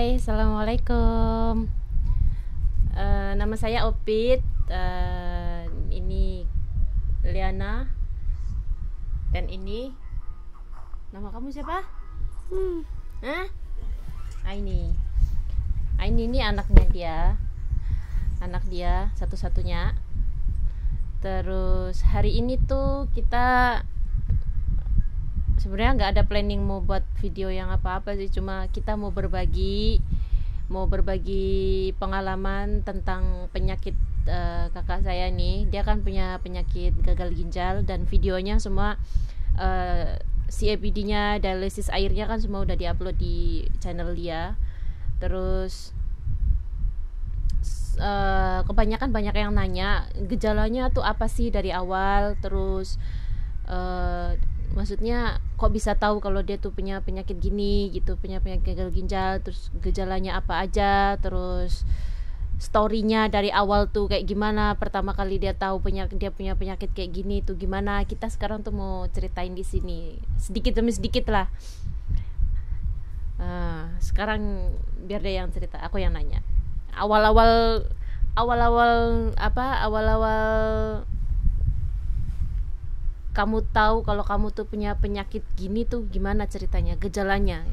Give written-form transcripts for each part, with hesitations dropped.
Hai, Assalamualaikum. Nama saya Opit. Ini Liana. Dan ini nama kamu siapa? Hah? Aini. Aini ini anaknya dia. Anak dia satu-satunya. Terus hari ini tuh kita sebenarnya nggak ada planning mau buat video yang apa-apa sih, cuma kita mau berbagi pengalaman tentang penyakit kakak saya nih. Dia kan punya penyakit gagal ginjal dan videonya semua CABD-nya, dialisis airnya kan semua udah diupload di channel dia. Terus kebanyakan banyak yang nanya gejalanya tuh apa sih dari awal, terus maksudnya kok bisa tahu kalau dia tuh punya penyakit gini gitu, punya penyakit gagal ginjal, terus gejalanya apa aja, terus storynya dari awal tuh kayak gimana, pertama kali dia tahu dia punya penyakit kayak gini tuh gimana. Kita sekarang tuh mau ceritain di sini sedikit demi sedikit lah. Sekarang biar dia yang cerita, aku yang nanya. Awal-awal kamu tahu kalau kamu tuh punya penyakit gini tuh gimana ceritanya, gejalanya?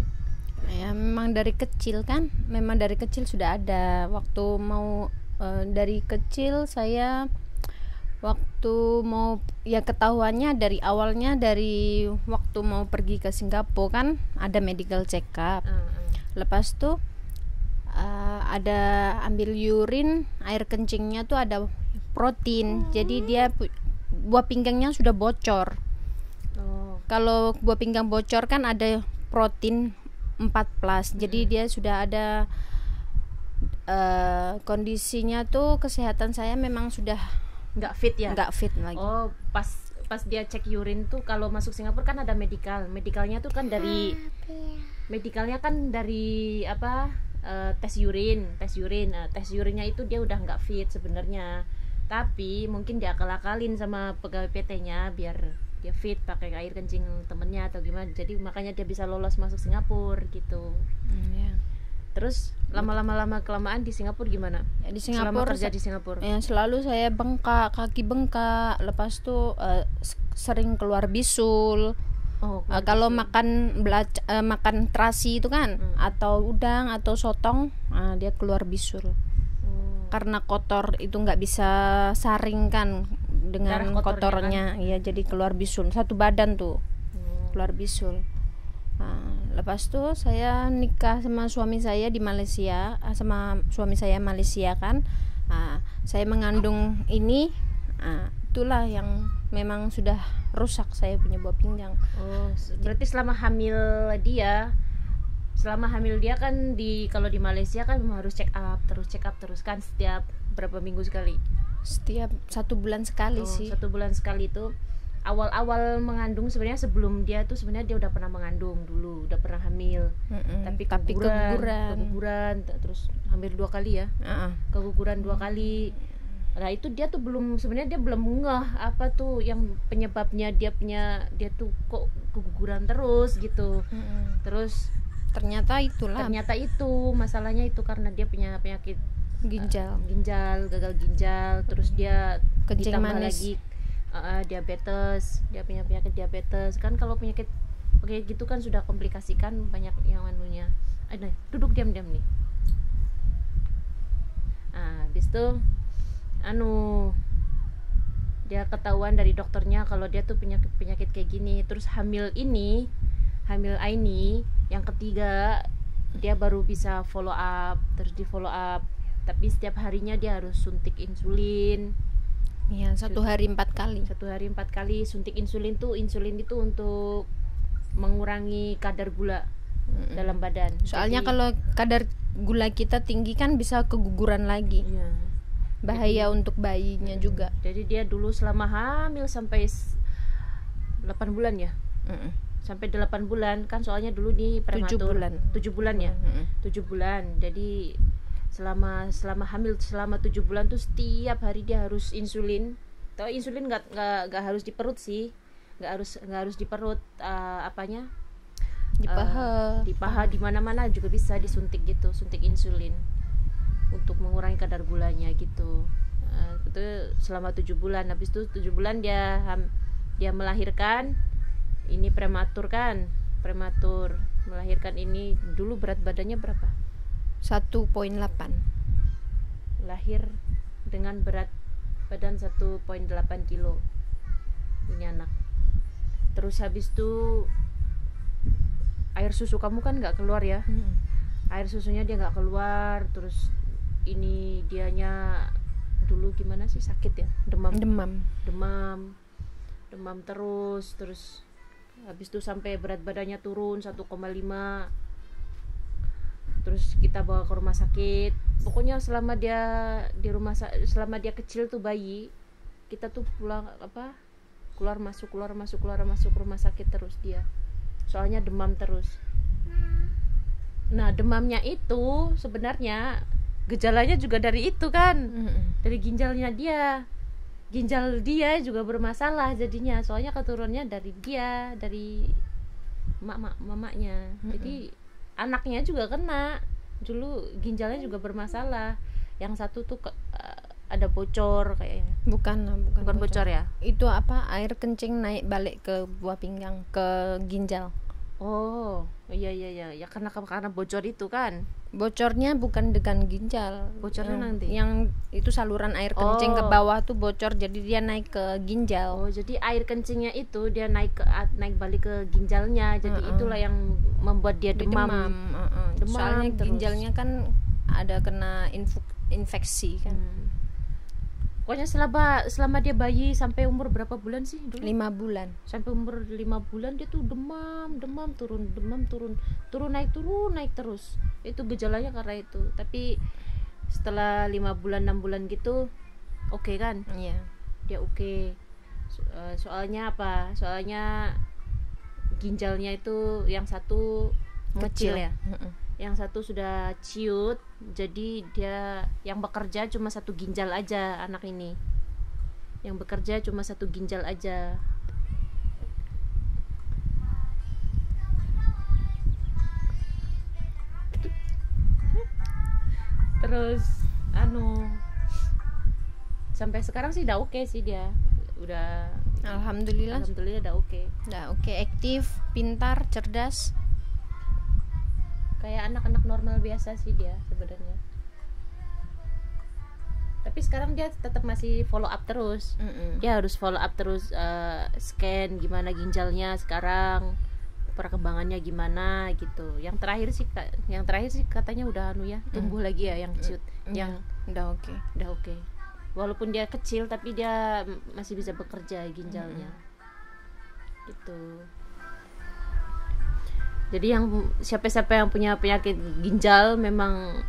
Ya memang dari kecil kan, memang dari kecil sudah ada. Waktu mau dari kecil saya waktu mau ya ketahuannya dari awalnya dari waktu mau pergi ke Singapura kan ada medical check up. Lepas tuh ada ambil urin, air kencingnya tuh ada protein. Jadi dia buah pinggangnya sudah bocor. Kalau buah pinggang bocor kan ada protein 4+. Jadi dia sudah ada kondisinya tuh kesehatan saya memang sudah nggak fit ya? Nggak fit lagi. Oh, pas dia cek urin tuh kalau masuk Singapura kan ada medicalnya tuh kan dari apa, tes urinnya itu dia udah nggak fit sebenarnya, tapi mungkin dia akal-akalin sama pegawai PT-nya biar dia fit pakai air kencing temennya atau gimana, jadi makanya dia bisa lolos masuk Singapura gitu. Terus lama kelamaan di Singapura gimana? Ya, di Singapura selama kerja di Singapura ya selalu saya bengkak, kaki bengkak, lepas tuh sering keluar bisul. Kalau makan makan terasi itu kan atau udang atau sotong, dia keluar bisul. Karena kotor itu nggak bisa saring kan dengan kotornya kan? Ya jadi keluar bisul satu badan tuh. Keluar bisul. Lepas tuh saya nikah sama suami saya di Malaysia, sama suami saya Malaysia kan. Saya mengandung ini, itulah yang memang sudah rusak saya punya buah pinggang. Berarti selama hamil dia kan kalau di Malaysia kan memang harus check up terus kan, setiap berapa minggu sekali? Setiap 1 bulan sekali sih. 1 bulan sekali itu. Awal mengandung sebenarnya sebelum dia tuh sebenarnya dia udah pernah mengandung dulu, udah pernah hamil. Tapi keguguran terus hampir 2 kali ya. Keguguran 2 kali. Nah itu dia tuh sebenarnya dia belum ngeh apa tuh yang penyebabnya dia tuh kok keguguran terus gitu. Terus ternyata itu masalahnya itu karena dia punya penyakit gagal ginjal, terus dia kencing ditambah manis lagi diabetes, dia punya penyakit diabetes kan. Kalau penyakit kayak gitu kan sudah komplikasikan banyak yang anunya. Duduk diam-diam nih. Habis itu dia ketahuan dari dokternya kalau dia tuh penyakit kayak gini. Terus hamil Aini yang ketiga dia baru bisa follow up, terus di follow up, tapi setiap harinya dia harus suntik insulin. Iya, 1 hari 4 kali. 1 hari 4 kali suntik insulin itu untuk mengurangi kadar gula dalam badan. Jadi, kalau kadar gula kita tinggi kan bisa keguguran lagi. Iya. Bahaya untuk bayinya juga. Jadi dia dulu selama hamil sampai 8 bulan ya. Sampai 8 bulan kan, soalnya dulu di prematur 7 bulan ya. 7 bulan. Jadi selama hamil selama 7 bulan tuh setiap hari dia harus insulin. Tahu insulin nggak harus di perut sih, nggak harus di perut, di paha di mana-mana juga bisa disuntik gitu, suntik insulin untuk mengurangi kadar gulanya gitu. Itu selama 7 bulan. Habis itu 7 bulan dia melahirkan. Ini prematur melahirkan. Ini dulu berat badannya berapa? 1,8. Lahir dengan berat badan 1,8 kilo ini anak. Terus habis itu air susu kamu kan nggak keluar ya. Air susunya dia nggak keluar. Terus ini dianya dulu gimana sih, sakit ya, demam terus habis itu sampai berat badannya turun 1,5. Terus kita bawa ke rumah sakit. Pokoknya selama dia selama dia kecil tuh bayi, kita tuh keluar masuk rumah sakit terus dia. Soalnya demam terus. Nah, demamnya itu sebenarnya gejalanya juga dari itu kan. Dari ginjalnya dia. Ginjal dia juga bermasalah jadinya. Soalnya keturunannya dari dia, dari mamanya. Jadi anaknya juga kena. Dulu ginjalnya juga bermasalah. Yang satu tuh ada bocor kayaknya. Bukan bocor ya. Itu apa? Air kencing naik balik ke buah pinggang, ke ginjal. Oh, iya. Ya karena bocor itu kan. Bocornya bukan dengan ginjal. Bocornya nanti. Yang itu saluran air kencing ke bawah tuh bocor, jadi dia naik ke ginjal. Oh, jadi air kencingnya itu dia naik balik ke ginjalnya. Jadi itulah yang membuat dia demam. Soalnya terus. Ginjalnya kan ada kena infeksi kan. Pokoknya selama dia bayi sampai umur berapa bulan sih dulu? 5 bulan. Sampai umur 5 bulan dia tuh demam turun naik terus. Itu gejalanya karena itu. Tapi setelah 5 bulan 6 bulan gitu oke kan? Iya. Dia oke. Soalnya apa? Soalnya ginjalnya itu yang satu kecil ya. Yang satu sudah ciut, jadi dia yang bekerja cuma 1 ginjal aja anak ini. Yang bekerja cuma 1 ginjal aja. Terus sampai sekarang sih udah oke sih dia. Udah Alhamdulillah udah oke. Udah oke, aktif, pintar, cerdas. Kayak anak-anak normal biasa sih dia sebenarnya. Tapi sekarang dia tetap masih follow up terus. Dia harus follow up terus, scan gimana ginjalnya sekarang, perkembangannya gimana gitu. Yang terakhir sih katanya udah tumbuh lagi ya yang ciut. Yang udah oke. Walaupun dia kecil tapi dia masih bisa bekerja ginjalnya. Gitu. Jadi yang siapa-siapa yang punya penyakit ginjal memang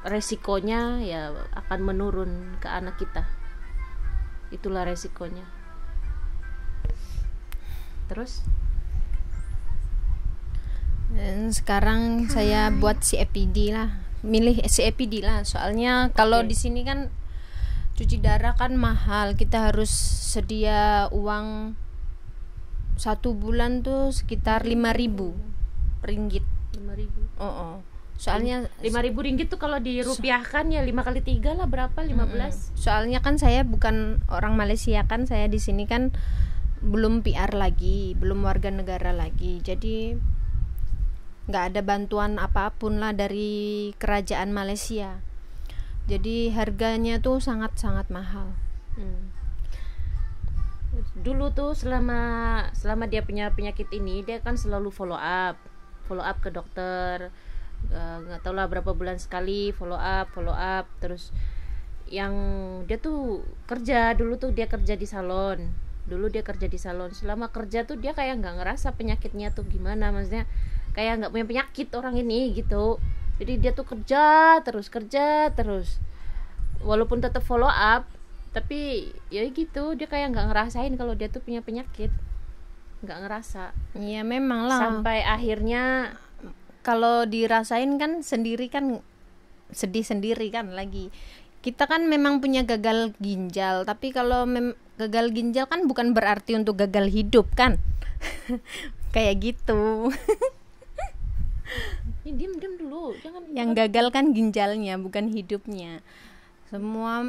resikonya ya akan menurun ke anak kita. Itulah resikonya. Terus? Dan sekarang saya buat CAPD lah. Milih CAPD lah. Soalnya kalau di sini kan cuci darah kan mahal. Kita harus sedia uang 1 bulan tuh sekitar 5.000 ringgit. 5.000. Soalnya 5.000 ringgit tuh kalau dirupiahkan ya 5 kali 3 lah berapa? 15. Soalnya kan saya bukan orang Malaysia kan, saya di sini kan belum PR lagi, belum warga negara lagi. Jadi nggak ada bantuan apapun lah dari kerajaan Malaysia. Jadi harganya tuh sangat-sangat mahal. Dulu tuh selama dia punya penyakit ini dia kan selalu follow up ke dokter. Nggak tahu lah berapa bulan sekali follow up. Terus yang dia tuh dulu tuh dia kerja di salon. Selama kerja tuh dia kayak nggak ngerasa penyakitnya tuh gimana, maksudnya kayak nggak punya penyakit orang ini gitu. Jadi dia tuh kerja terus walaupun tetap follow up, tapi ya gitu dia kayak nggak ngerasain kalau dia tuh punya penyakit, nggak ngerasa. Iya memang lah. Sampai akhirnya kalau dirasain kan sendiri kan sedih sendiri kan lagi. Kita kan memang punya gagal ginjal, tapi kalau gagal ginjal kan bukan berarti untuk gagal hidup kan. Kayak gitu. Diam dulu, jangan. Yang gagal kan ginjalnya, bukan hidupnya. Semua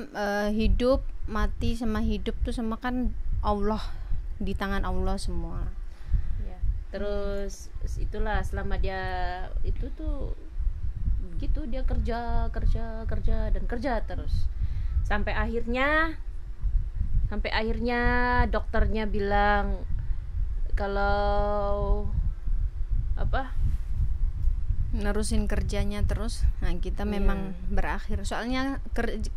hidup, mati sama hidup tuh sama kan Allah, di tangan Allah semua. Ya. Terus itulah selama dia itu tuh begitu, dia kerja dan kerja terus sampai akhirnya dokternya bilang kalau apa, nerusin kerjanya terus. Nah kita memang berakhir, soalnya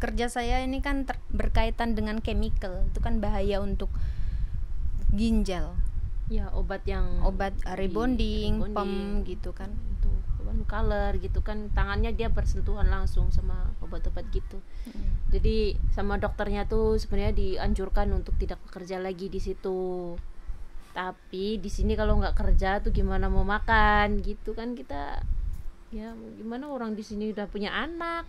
kerja saya ini kan berkaitan dengan chemical, itu kan bahaya untuk ginjal. Ya, obat rebonding, pem gitu kan, untuk color gitu kan, tangannya dia bersentuhan langsung sama obat-obat gitu. Jadi sama dokternya tuh sebenarnya dianjurkan untuk tidak bekerja lagi di situ. Tapi di sini kalau nggak kerja tuh gimana mau makan gitu kan kita. Ya gimana, orang di sini udah punya anak,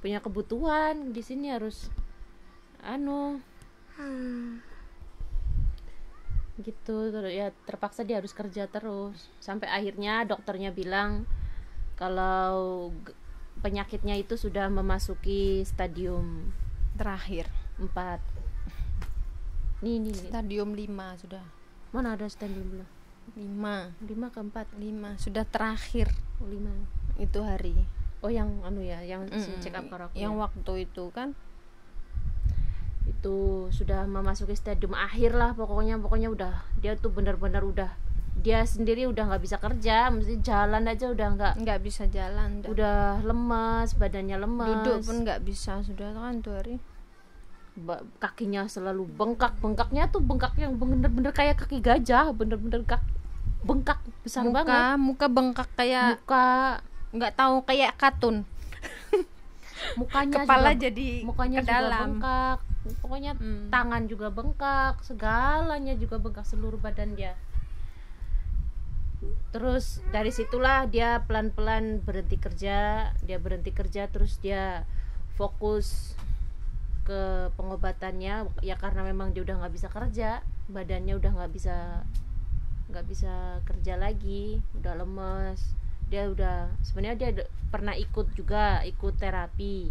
punya kebutuhan, di sini harus gitu ya, terpaksa dia harus kerja terus sampai akhirnya dokternya bilang kalau penyakitnya itu sudah memasuki stadium terakhir 4. Nih. Stadium 5 sudah. Mana ada stadium 5 ke 4? 5 sudah terakhir. 5 itu hari. Oh yang yang check up aku yang waktu itu kan itu sudah memasuki stadium akhir lah, pokoknya udah, dia tuh benar-benar udah, dia sendiri udah nggak bisa kerja, mesti jalan aja udah nggak bisa jalan, udah lemas, badannya lemas, duduk pun nggak bisa sudah kan tuh hari. Kakinya selalu bengkaknya tuh bengkak yang bener-bener kayak kaki gajah, bener-bener bengkak besar banget, muka bengkak kayak nggak tahu kayak katun. Mukanya kepala juga, jadi mukanya ke juga dalam. Bengkak, pokoknya tangan juga bengkak, segalanya juga bengkak, seluruh badan dia. Terus dari situlah dia pelan-pelan berhenti kerja, terus dia fokus ke pengobatannya ya, karena memang dia udah nggak bisa kerja, badannya udah nggak bisa kerja lagi, udah lemes. Dia udah, sebenarnya dia pernah ikut terapi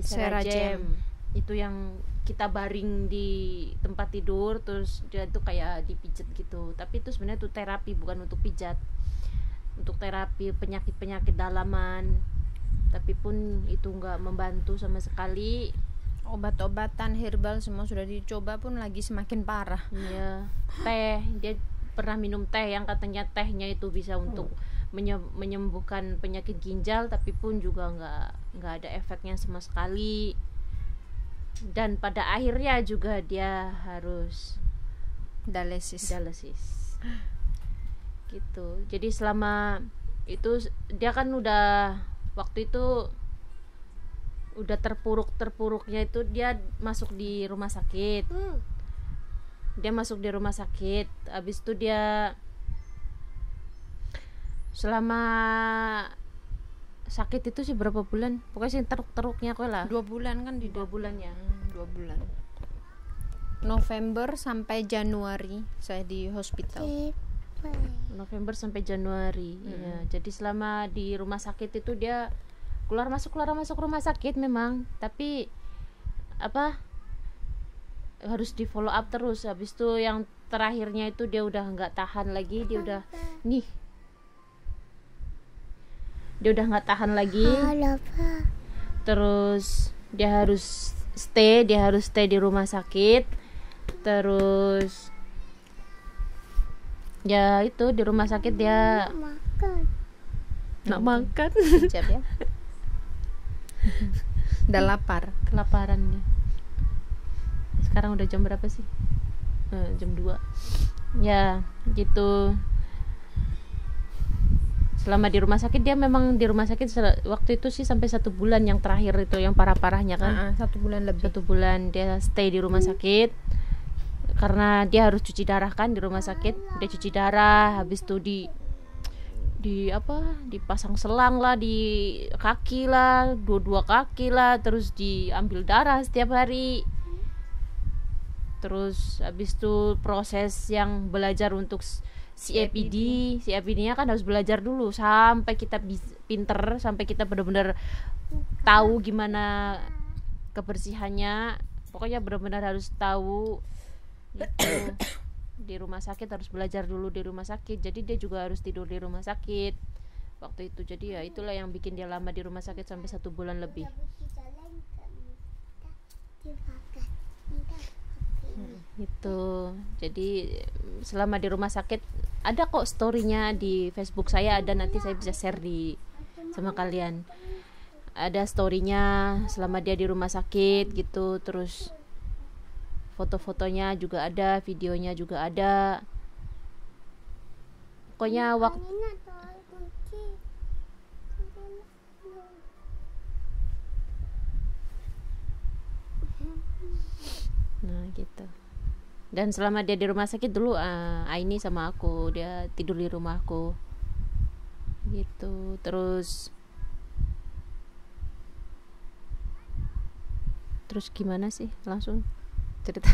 Seragem. Itu yang kita baring di tempat tidur, terus dia tuh kayak dipijet gitu, tapi itu sebenarnya tuh terapi, bukan untuk pijat, untuk terapi penyakit dalaman. Tapi pun itu nggak membantu sama sekali. Obat-obatan herbal semua sudah dicoba pun lagi semakin parah. Iya. Teh, dia pernah minum teh yang katanya tehnya itu bisa untuk menyembuhkan penyakit ginjal, tapi pun juga nggak ada efeknya sama sekali. Dan pada akhirnya juga dia harus dialisis gitu. Jadi selama itu dia kan udah, waktu itu udah terpuruknya itu dia masuk di rumah sakit. Habis itu dia selama sakit itu sih berapa bulan, pokoknya sih teruknya kok lah 2 bulan kan, 2 bulan ya. 2 bulan, November sampai Januari saya di hospital. November sampai Januari. Ya, jadi selama di rumah sakit itu dia keluar masuk rumah sakit memang, tapi harus di follow up terus. Habis itu yang terakhirnya itu dia udah nggak tahan lagi, dia udah nggak tahan lagi. Terus dia harus stay di rumah sakit. Terus ya itu di rumah sakit dia nggak makan. Siap ya. Udah kelaparan dia. Sekarang udah jam berapa sih? Jam 2 ya gitu. Selama di rumah sakit dia memang di rumah sakit waktu itu sih sampai 1 bulan yang terakhir itu yang parah-parahnya kan. 1 bulan lebih. 1 bulan dia stay di rumah sakit karena dia harus cuci darah kan di rumah sakit. Dia cuci darah, habis itu dipasang selang lah di kaki lah, dua kaki lah, terus diambil darah setiap hari. Terus habis itu proses yang belajar untuk CAPD-nya kan harus belajar dulu sampai kita pinter, sampai kita benar-benar tahu gimana kebersihannya. Pokoknya benar-benar harus tahu gitu. Di rumah sakit harus belajar dulu di rumah sakit. Jadi dia juga harus tidur di rumah sakit waktu itu. Jadi ya itulah yang bikin dia lama di rumah sakit sampai 1 bulan lebih. Gitu. Jadi selama di rumah sakit ada kok storynya di Facebook saya, ada, nanti saya bisa share sama kalian. Ada storynya selama dia di rumah sakit gitu, terus foto-fotonya juga ada, videonya juga ada. Pokoknya nah gitu. Dan selama dia di rumah sakit dulu Aini sama aku, dia tidur di rumahku gitu. Terus gimana sih, langsung cerita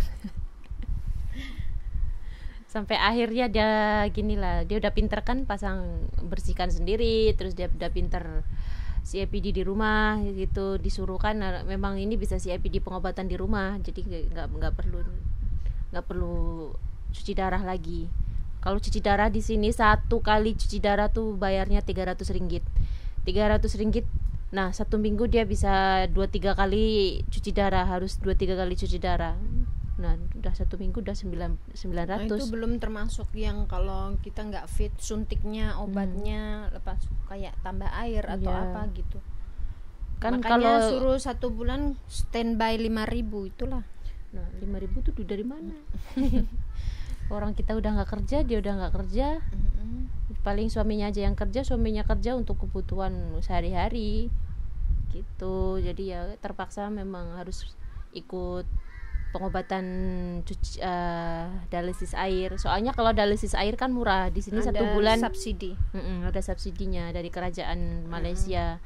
sampai akhirnya dia gini lah, dia udah pinter kan bersihkan sendiri, terus dia udah pinter CAPD di rumah gitu. Disuruh kan memang ini bisa CAPD pengobatan di rumah, jadi nggak perlu cuci darah lagi. Kalau cuci darah di sini 1 kali cuci darah tuh bayarnya 300 ringgit. Nah 1 minggu dia bisa 2-3 kali cuci darah, harus 2-3 kali cuci darah. Nah udah 1 minggu udah 900. Nah, itu belum termasuk yang kalau kita nggak fit suntiknya, obatnya, lepas kayak tambah air atau apa gitu. Kan makanya kalau suruh 1 bulan standby 5.000 itulah. Nah 5.000 tuh dari mana? Orang kita udah nggak kerja, dia udah nggak kerja. Paling suaminya aja yang kerja, untuk kebutuhan sehari-hari gitu. Jadi ya terpaksa memang harus ikut pengobatan dialisis air. Soalnya kalau dialisis air kan murah di sini, 1 bulan subsidi. Ada subsidinya dari kerajaan Malaysia.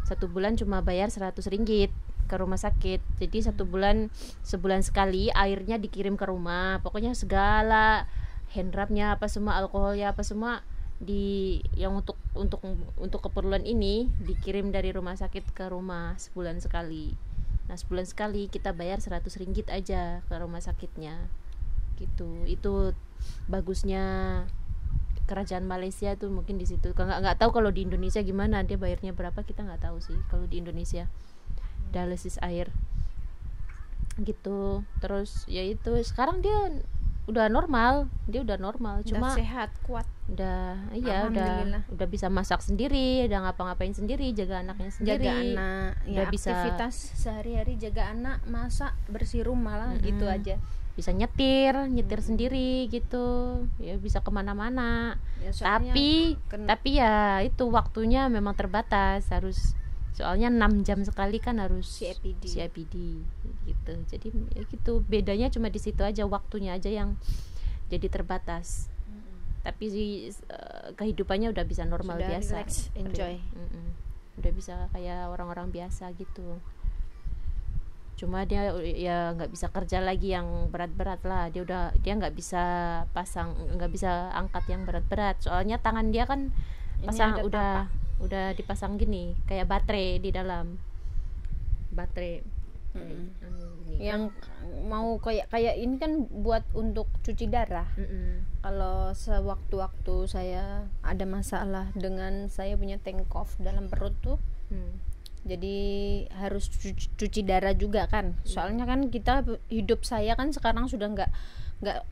1 bulan cuma bayar 100 ringgit ke rumah sakit. Jadi 1 bulan, sebulan sekali airnya dikirim ke rumah. Pokoknya segala handrubnya apa semua, alkoholnya apa semua yang untuk keperluan ini dikirim dari rumah sakit ke rumah sebulan sekali. Nah sebulan sekali kita bayar 100 ringgit aja ke rumah sakitnya gitu. Itu bagusnya kerajaan Malaysia tuh mungkin di situ. Nggak tahu kalau di Indonesia gimana, dia bayarnya berapa kita nggak tahu sih kalau di Indonesia dialisis air gitu. Terus ya itu sekarang dia udah normal, cuma sehat, kuat, udah bisa masak sendiri, udah ngapa-ngapain sendiri, jaga anaknya sendiri, jaga anak, udah ya, bisa aktivitas sehari-hari, jaga anak, masak, bersih rumah lah, gitu aja. Bisa nyetir sendiri gitu, ya bisa kemana-mana. Ya, tapi ya itu waktunya memang terbatas, soalnya 6 jam sekali kan harus CAPD gitu. Jadi ya gitu, bedanya cuma di situ aja, waktunya aja yang jadi terbatas. Tapi kehidupannya udah bisa normal, sudah biasa, relax, enjoy. Udah bisa kayak orang-orang biasa gitu. Cuma dia ya nggak bisa kerja lagi yang berat-berat lah. Dia nggak bisa angkat yang berat-berat. Soalnya tangan dia kan udah dipasang gini kayak baterai di dalam baterai. Yang mau kayak ini kan buat untuk cuci darah. Kalau sewaktu-waktu saya ada masalah dengan saya punya tengkof dalam perut tuh, jadi harus cuci darah juga kan. Soalnya kan hidup saya kan sekarang sudah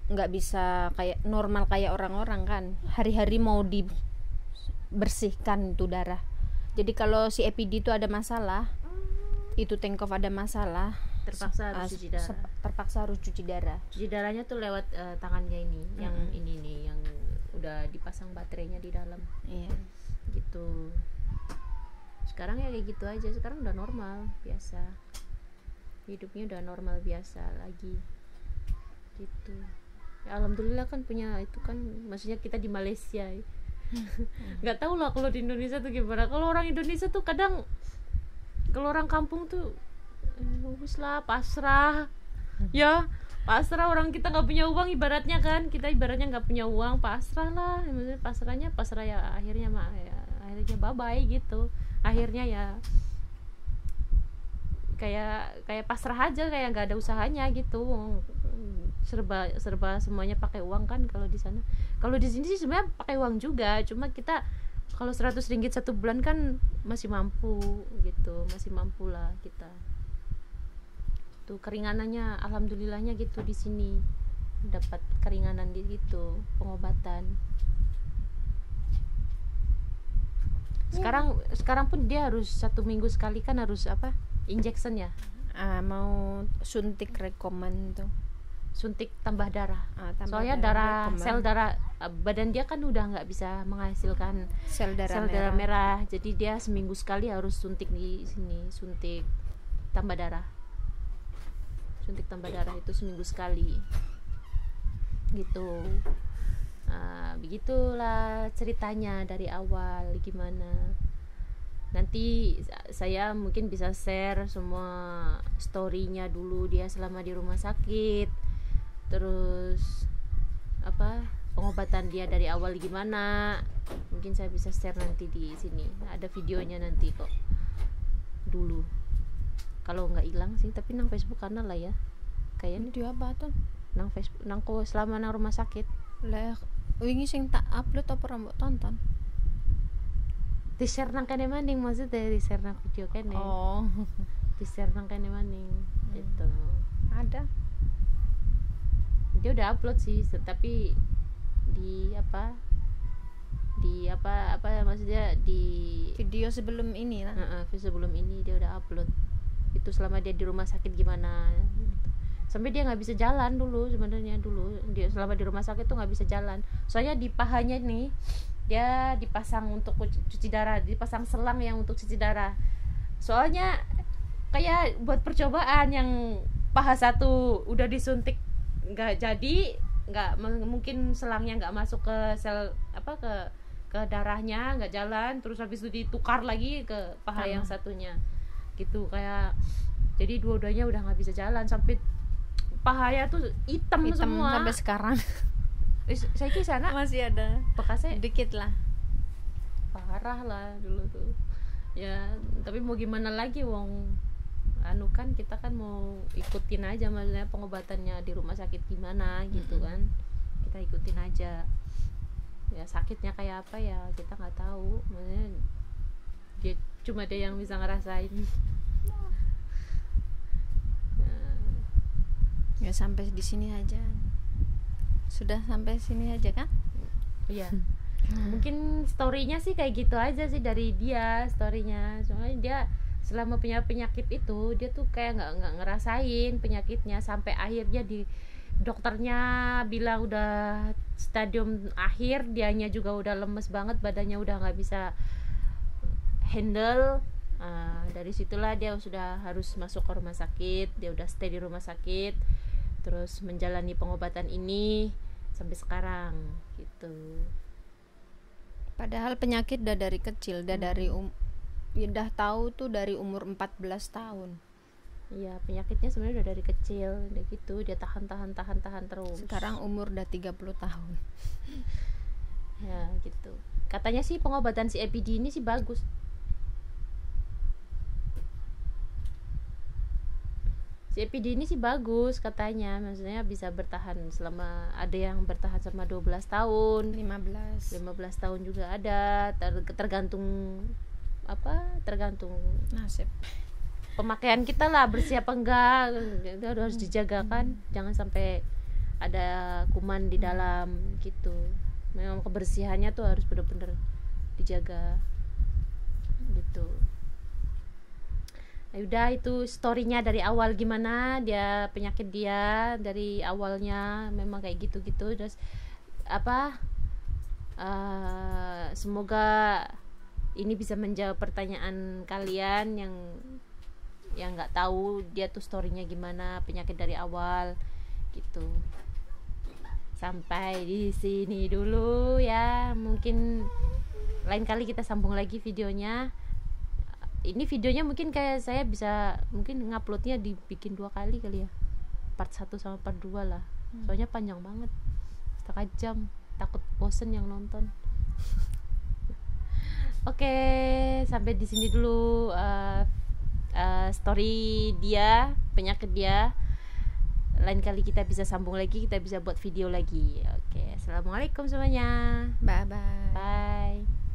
nggak bisa kayak normal kayak orang-orang kan. Hari-hari mau dibersihkan itu darah. Jadi kalau si CAPD itu ada masalah, itu tengkof ada masalah, terpaksa harus cuci darah. Cuci darahnya tuh lewat tangannya ini, yang ini nih, yang udah dipasang baterainya di dalam. Iya. Gitu. Sekarang ya kayak gitu aja. Sekarang udah normal biasa. Hidupnya udah normal biasa lagi. Gitu. Ya alhamdulillah kan punya itu kan, maksudnya kita di Malaysia. Nggak tahu lah kalau di Indonesia tuh gimana. Kalau orang Indonesia tuh kadang, kalau orang kampung tuh wis lah pasrah ya, pasrah, orang kita nggak punya uang ibaratnya kan, kita ibaratnya nggak punya uang, pasrah lah. Maksudnya pasrah ya, akhirnya bye bye gitu, akhirnya ya kayak pasrah aja, kayak nggak ada usahanya gitu, serba semuanya pakai uang kan kalau di sana. Kalau di sini sih sebenarnya pakai uang juga, cuma kita kalau 100 ringgit 1 bulan kan masih mampu gitu, masih mampu lah kita tuh. Keringanannya alhamdulillahnya gitu, di sini dapat keringanan gitu, pengobatan. Sekarang pun dia harus 1 minggu sekali kan, harus injection ya, mau suntik rekomen tuh, suntik tambah darah. Soalnya darah rekomen. Sel darah badan dia kan udah nggak bisa menghasilkan sel darah merah, jadi dia seminggu sekali harus suntik di sini, suntik tambah darah itu seminggu sekali gitu. Begitulah ceritanya dari awal gimana. Nanti saya mungkin bisa share semua story-nya dulu dia selama di rumah sakit, terus pengobatan dia dari awal gimana, mungkin saya bisa share nanti di sini, ada videonya nanti kok dulu, kalau nggak hilang sih. Tapi nang Facebook karena lah ya kayaknya dia apa tuh nang Facebook nangko selama nang rumah sakit lah. Wingi sing tak upload apa rambut tonton di share nang kene maning, maksudnya di share nang video kene. Di share nang kene maning gitu. Ada, dia udah upload sih, tapi di maksudnya di video sebelum ini lah. Sebelum ini dia udah upload itu selama dia di rumah sakit gimana gitu. Sampai dia nggak bisa jalan dulu sebenarnya, dia selama di rumah sakit tuh nggak bisa jalan, soalnya di pahanya nih dia dipasang untuk cuci darah, dipasang selang yang untuk cuci darah. Soalnya kayak buat percobaan, yang paha satu udah disuntik nggak jadi, nggak mungkin selangnya nggak masuk ke sel ke darahnya, nggak jalan, terus habis itu ditukar lagi ke paha yang satunya gitu. Kayak jadi dua-duanya udah nggak bisa jalan, sampai pahanya tuh hitam semua sampai sekarang. Saya kira sana masih ada bekasnya dikit lah, parah lah dulu tuh ya. Tapi mau gimana lagi, wong kan kita kan mau ikutin aja, maksudnya pengobatannya di rumah sakit gimana gitu kan, kita ikutin aja ya. Sakitnya kayak apa ya kita nggak tahu, maksudnya cuma dia yang bisa ngerasain. Ya sampai di sini aja, sudah sampai sini aja kan? Iya. Mungkin storynya sih kayak gitu aja sih dari dia, storynya. Soalnya dia selama punya penyakit itu dia tuh kayak nggak ngerasain penyakitnya, sampai akhirnya dokternya bilang udah stadium akhir, dianya juga udah lemes banget, badannya udah nggak bisa handle. Dari situlah dia sudah harus masuk ke rumah sakit, dia udah stay di rumah sakit, terus menjalani pengobatan ini sampai sekarang gitu. Padahal penyakit udah dari kecil, udah dari udah tahu tuh dari umur 14 tahun. Iya, penyakitnya sebenarnya udah dari kecil, udah gitu dia tahan terus. Sekarang umur udah 30 tahun. Ya gitu. Katanya sih pengobatan si EPD ini sih bagus. Si EPD ini sih bagus katanya, maksudnya bisa bertahan selama, ada yang bertahan selama 12 tahun, 15 tahun juga ada, tergantung nasib pemakaian kita lah, bersih apa enggak, itu harus dijaga kan, jangan sampai ada kuman di dalam gitu. Memang kebersihannya tuh harus benar-benar dijaga gitu. Udah, itu storynya dari awal gimana dia, penyakit dia dari awalnya memang kayak gitu-gitu. Terus semoga ini bisa menjawab pertanyaan kalian yang nggak tahu dia tuh storynya gimana, penyakit dari awal gitu. Sampai di sini dulu ya, mungkin lain kali kita sambung lagi videonya. Ini videonya mungkin kayak saya bisa mungkin nguploadnya dibikin 2 kali kali ya. part 1 sama part 2 lah. Soalnya panjang banget, setengah jam, takut bosen yang nonton. Oke, sampai di sini dulu story dia, penyakit dia. Lain kali kita bisa sambung lagi, kita bisa buat video lagi. Oke, assalamualaikum semuanya. Bye.